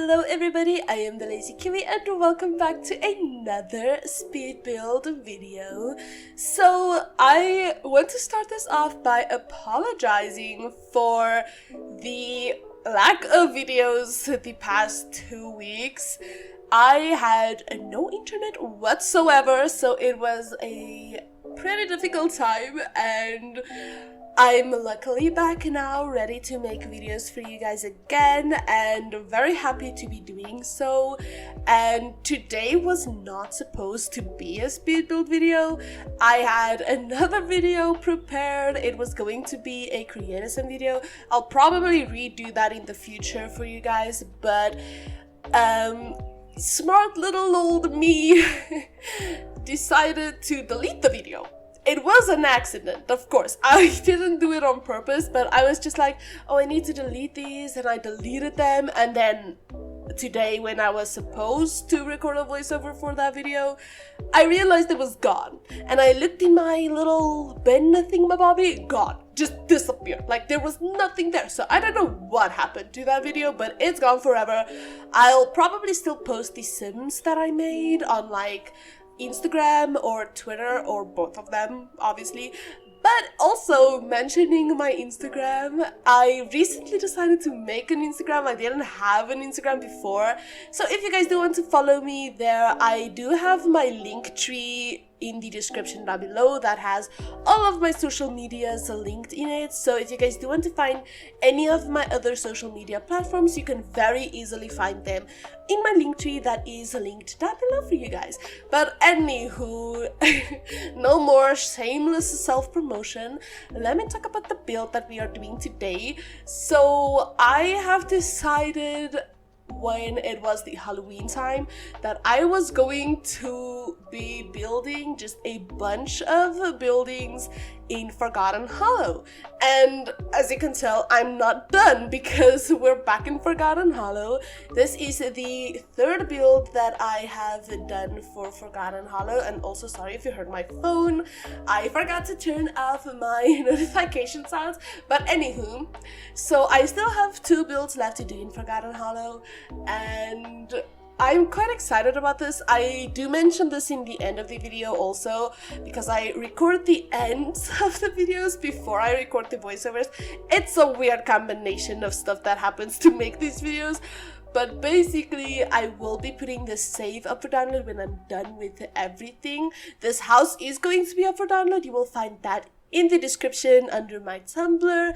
Hello everybody, I am the Lazy Kiwi and welcome back to another speed build video. So I want to start this off by apologizing for the lack of videos the past 2 weeks. I had no internet whatsoever, so it was a pretty difficult time, and I'm luckily back now, ready to make videos for you guys again, and very happy to be doing so. And today was not supposed to be a speed build video. I had another video prepared. It was going to be a creatism video. I'll probably redo that in the future for you guys, but smart little old me decided to delete the video. It was an accident, of course. I didn't do it on purpose, but I was just like, oh, I need to delete these, and I deleted them. And then today, when I was supposed to record a voiceover for that video, I realized it was gone. And I looked in my little bin thingamabobby, gone. Just disappeared. Like, there was nothing there. So I don't know what happened to that video, but it's gone forever. I'll probably still post the Sims that I made on, like, Instagram or Twitter, or both of them, obviously. But also, mentioning my Instagram, I recently decided to make an Instagram. I didn't have an Instagram before, so if you guys do want to follow me there, I do have my link tree in the description down below that has all of my social medias linked in it. So if you guys do want to find any of my other social media platforms, you can very easily find them in my link tree that is linked down below for you guys. But anywho, no more shameless self-promotion. Let me talk about the build that we are doing today. So I have decided, when it was the Halloween time, that I was going to be building just a bunch of buildings in Forgotten Hollow. And as you can tell, I'm not done because we're back in Forgotten Hollow. This is the third build that I have done for Forgotten Hollow. And also, sorry if you heard my phone, I forgot to turn off my notification sounds. But anywho, so I still have 2 builds left to do in Forgotten Hollow, and I'm quite excited about this. I do mention this in the end of the video also, because I record the ends of the videos before I record the voiceovers. It's a weird combination of stuff that happens to make these videos. But basically, I will be putting the save up for download when I'm done with everything. This house is going to be up for download. You will find that in the description under my Tumblr.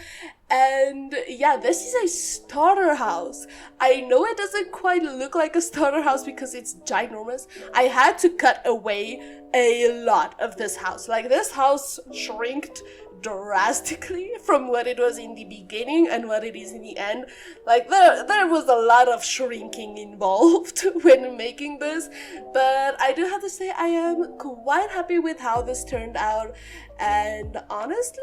And yeah, this is a starter house. I know it doesn't quite look like a starter house because it's ginormous. I had to cut away a lot of this house. Like, this house shrinked drastically from what it was in the beginning and what it is in the end. Like, there was a lot of shrinking involved when making this, but I do have to say I am quite happy with how this turned out. And honestly,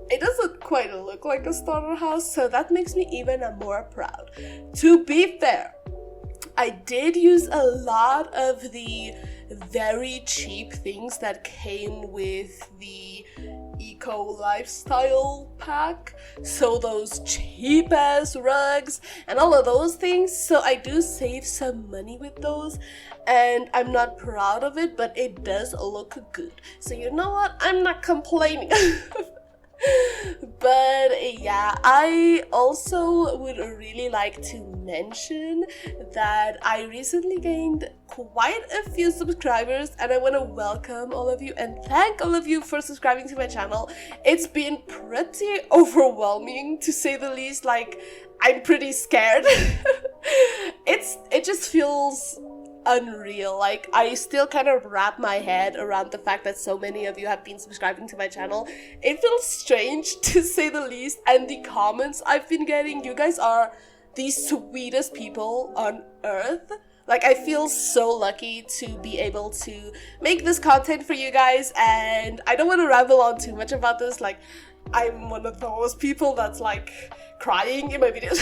it doesn't quite look like a starter house, so that makes me even more proud. To be fair, I did use a lot of the very cheap things that came with the eco lifestyle pack, so those cheap ass rugs and all of those things. So I do save some money with those, and I'm not proud of it, but it does look good. So you know what? I'm not complaining. But yeah, I also would really like to mention that I recently gained quite a few subscribers, and I want to welcome all of you and thank all of you for subscribing to my channel. It's been pretty overwhelming, to say the least. Like, I'm pretty scared. It just feels unreal. Like, I still kind of wrap my head around the fact that so many of you have been subscribing to my channel. It feels strange, to say the least, and the comments I've been getting, you guys are the sweetest people on earth. Like, I feel so lucky to be able to make this content for you guys, and I don't want to ramble on too much about this. Like, I'm one of those people that's like crying in my videos.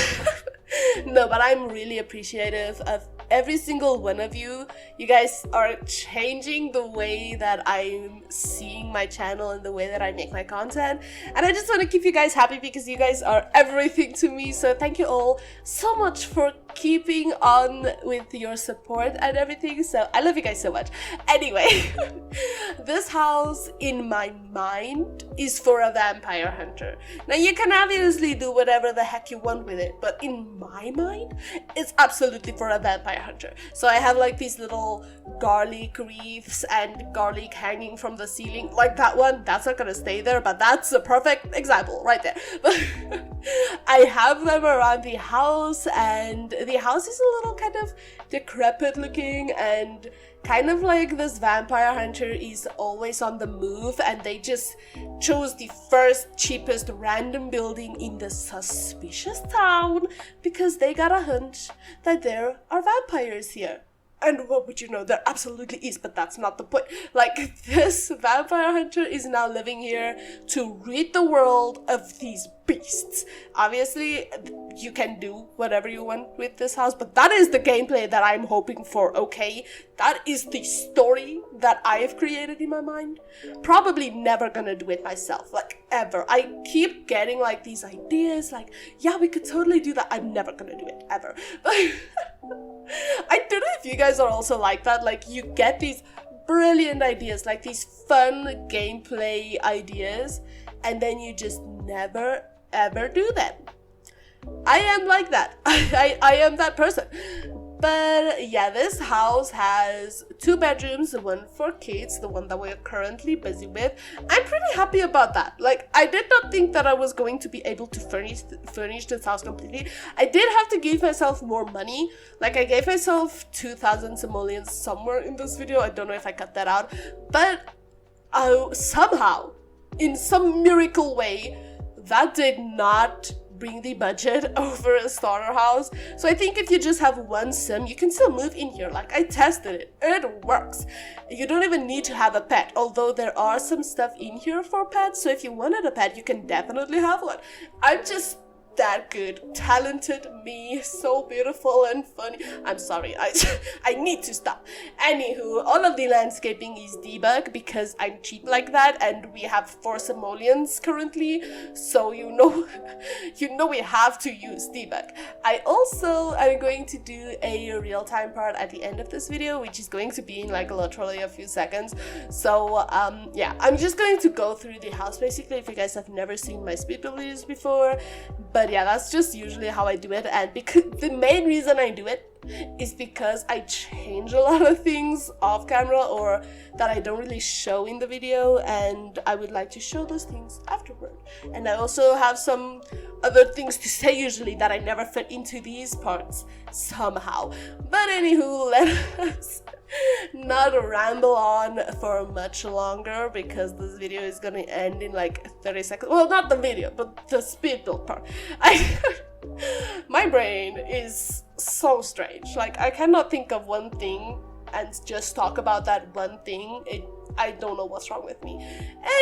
No, but I'm really appreciative of every single one of you. You guys are changing the way that I'm seeing my channel and the way that I make my content, and I just want to keep you guys happy because you guys are everything to me. So thank you all so much for keeping on with your support and everything. So I love you guys so much. Anyway, this house in my mind is for a vampire hunter. Now you can obviously do whatever the heck you want with it, but in my mind, it's absolutely for a vampire hunter. So I have like these little garlic wreaths and garlic hanging from the ceiling, like that one. That's not gonna stay there, but that's a perfect example right there. I have them around the house, and the house is a little kind of decrepit looking, and kind of like this vampire hunter is always on the move, and they just chose the first cheapest random building in the suspicious town because they got a hunch that there are vampires here. And what would you know, there absolutely is, but that's not the point. Like, this vampire hunter is now living here to rid the world of these beasts. Obviously, you can do whatever you want with this house, but that is the gameplay that I'm hoping for, okay? That is the story that I've created in my mind. Probably never gonna do it myself, like, ever. I keep getting, like, these ideas, like, yeah, we could totally do that. I'm never gonna do it, ever. I don't know if you guys are also like that, like, you get these brilliant ideas, like these fun gameplay ideas, and then you just never ever do them. I am like that. I am that person. But yeah, this house has 2 bedrooms, one for kids, the one that we're currently busy with. I'm pretty happy about that. Like, I did not think that I was going to be able to furnish this house completely. I did have to give myself more money. Like, I gave myself 2,000 simoleons somewhere in this video. I don't know if I cut that out. But somehow, in some miracle way, that did not bring the budget over a starter house. So I think if you just have one sim, you can still move in here. Like, I tested it. It works. You don't even need to have a pet, although there are some stuff in here for pets. So if you wanted a pet, you can definitely have one. I'm just that good, talented me, so beautiful and funny. I'm sorry, I need to stop. Anywho, all of the landscaping is debug because I'm cheap like that, and we have 4 simoleons currently, so you know we have to use debug. I also am going to do a real-time part at the end of this video, which is going to be in like literally a few seconds. So yeah, I'm just going to go through the house basically if you guys have never seen my speed build videos before. But yeah, that's just usually how I do it, and because the main reason I do it is because I change a lot of things off camera or that I don't really show in the video, and I would like to show those things afterward. And I also have some other things to say usually that I never fit into these parts somehow. But anywho, let us not ramble on for much longer because this video is gonna end in like 30 seconds. Well, not the video, but the speed build part. My brain is so strange. Like, I cannot think of one thing and just talk about that one thing. I don't know what's wrong with me.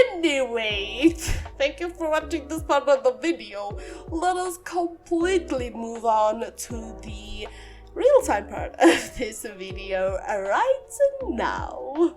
Anyway, thank you for watching this part of the video. Let us completely move on to the real-time part of this video right now.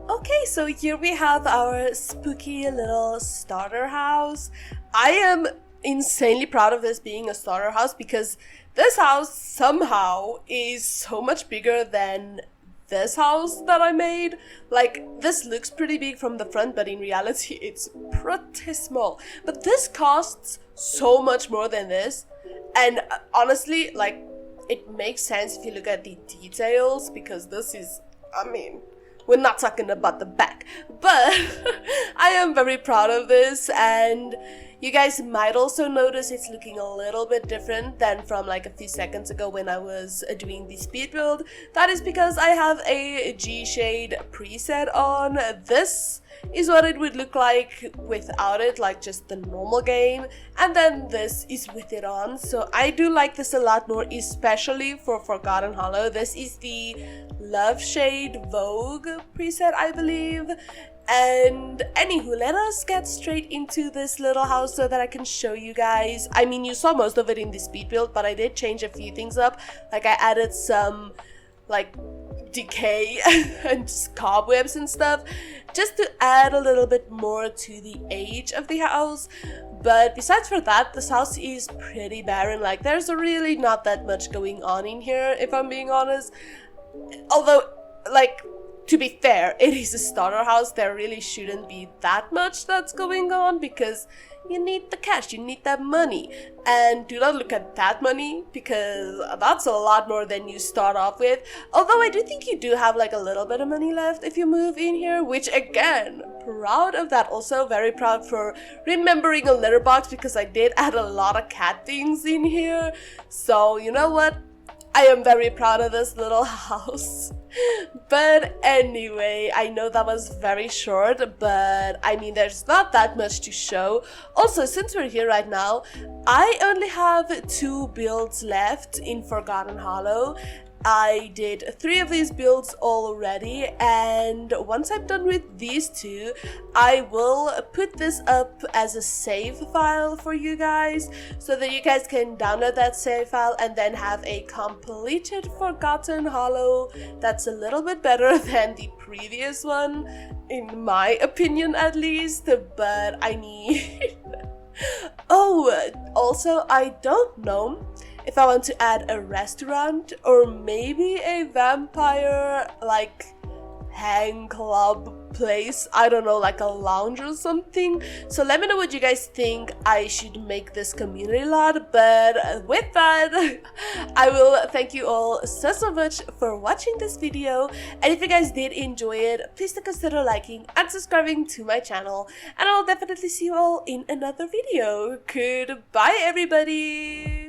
Okay, so here we have our spooky little starter house. I am insanely proud of this being a starter house because this house somehow is so much bigger than this house that I made. Like, this looks pretty big from the front, but in reality it's pretty small. But this costs so much more than this, and honestly, like, it makes sense if you look at the details, because this is, I mean, we're not talking about the back, but I am very proud of this. And you guys might also notice it's looking a little bit different than from like a few seconds ago when I was doing the speed build. That is because I have a G-Shade preset on. This is what it would look like without it, like just the normal game, and then this is with it on. So I do like this a lot more, especially for Forgotten Hollow. This is the Love Shade Vogue preset, I believe. And anywho, let us get straight into this little house so that I can show you guys. I mean, you saw most of it in the speed build, but I did change a few things up. Like, I added some like decay and just cobwebs and stuff, just to add a little bit more to the age of the house. But besides for that, this house is pretty barren. Like, there's really not that much going on in here, if I'm being honest. Although, like, to be fair, it is a starter house. There really shouldn't be that much that's going on because you need the cash, you need that money. And do not look at that money because that's a lot more than you start off with. Although I do think you do have like a little bit of money left if you move in here, which again, proud of that. Also very proud for remembering a litter box because I did add a lot of cat things in here. So you know what? I am very proud of this little house. But anyway, I know that was very short, but I mean, there's not that much to show. Also, since we're here right now, I only have 2 builds left in Forgotten Hollow. I did 3 of these builds already, and once I'm done with these 2, I will put this up as a save file for you guys so that you guys can download that save file and then have a completed Forgotten Hollow that's a little bit better than the previous one, in my opinion at least. But I need oh, also, I don't know if I want to add a restaurant or maybe a vampire like hang club place, I don't know, like a lounge or something. So let me know what you guys think I should make this community lot. But with that, I will thank you all so much for watching this video, and if you guys did enjoy it, please do consider liking and subscribing to my channel, and I'll definitely see you all in another video. Goodbye everybody.